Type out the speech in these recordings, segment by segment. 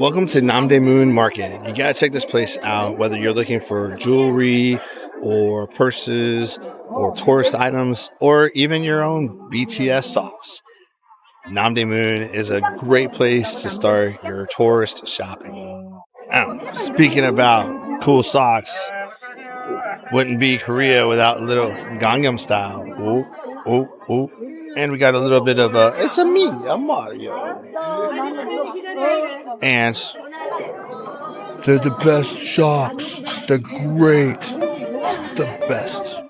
Welcome to Namdaemun Market. You gotta check this place out, whether you're looking for jewelry or purses or tourist items or even your own BTS socks. Namdaemun is a great place to start your tourist shopping. Speaking about cool socks, wouldn't be Korea without a little Gangnam style. Ooh, ooh, ooh. And we got a little bit of it's a me, a Mario. And they're the best socks. They're great. The best.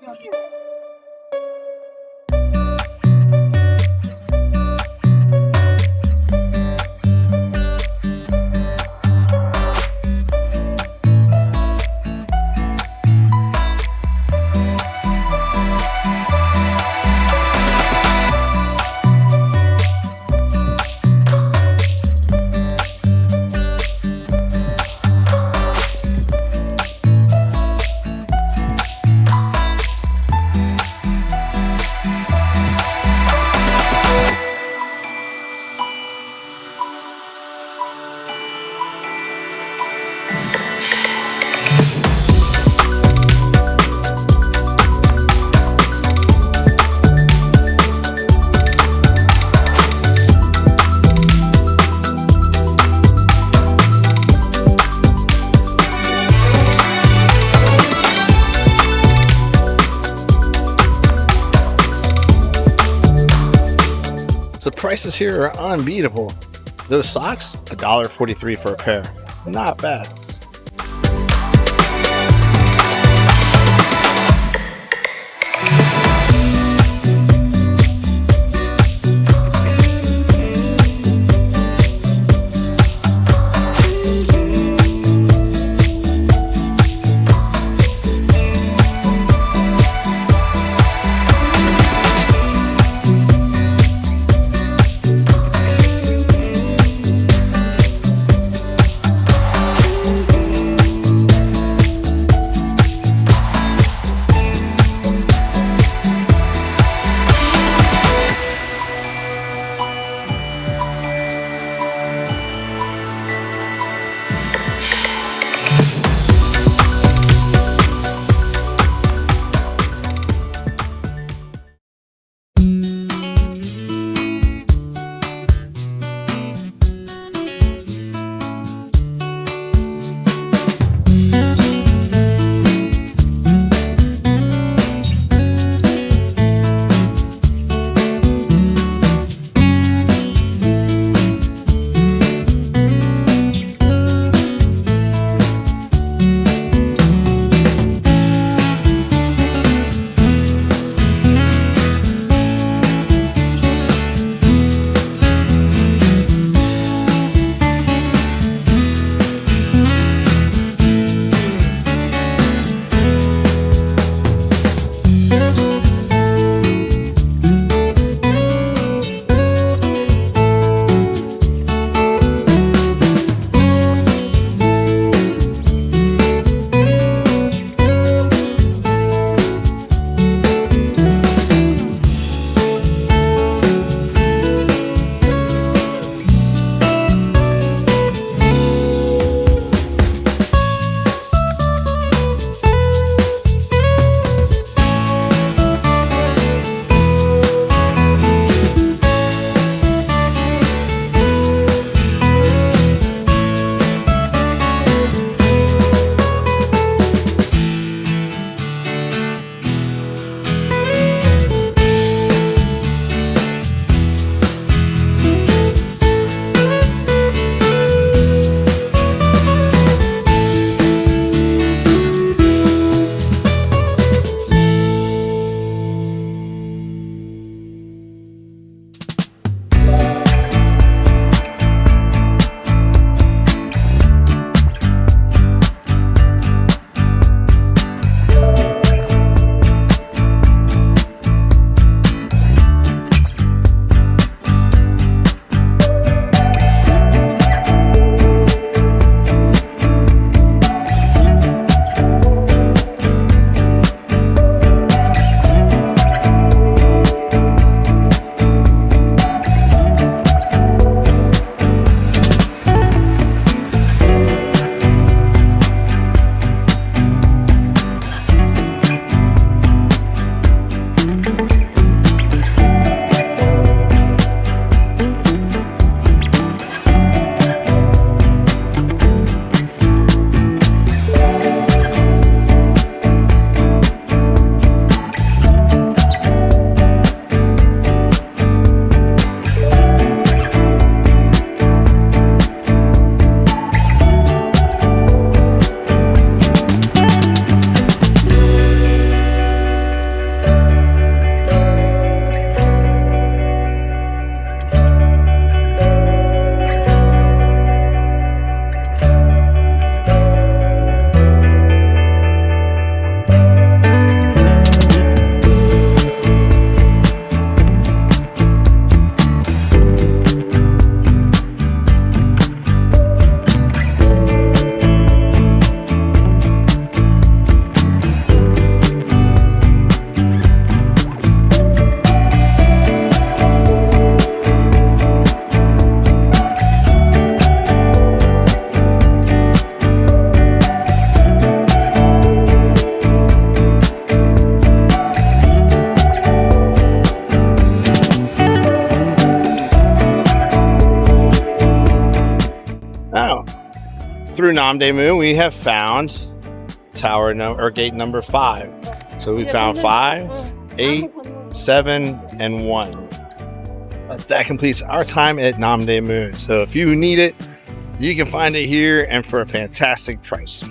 The prices here are unbeatable. Those socks, $1.43 for a pair. Not bad. Namdaemun, we have found gate number 5. So we found 5, 8, 7, and 1. That completes our time at Namdaemun. So if you need it, you can find it here and for a fantastic price.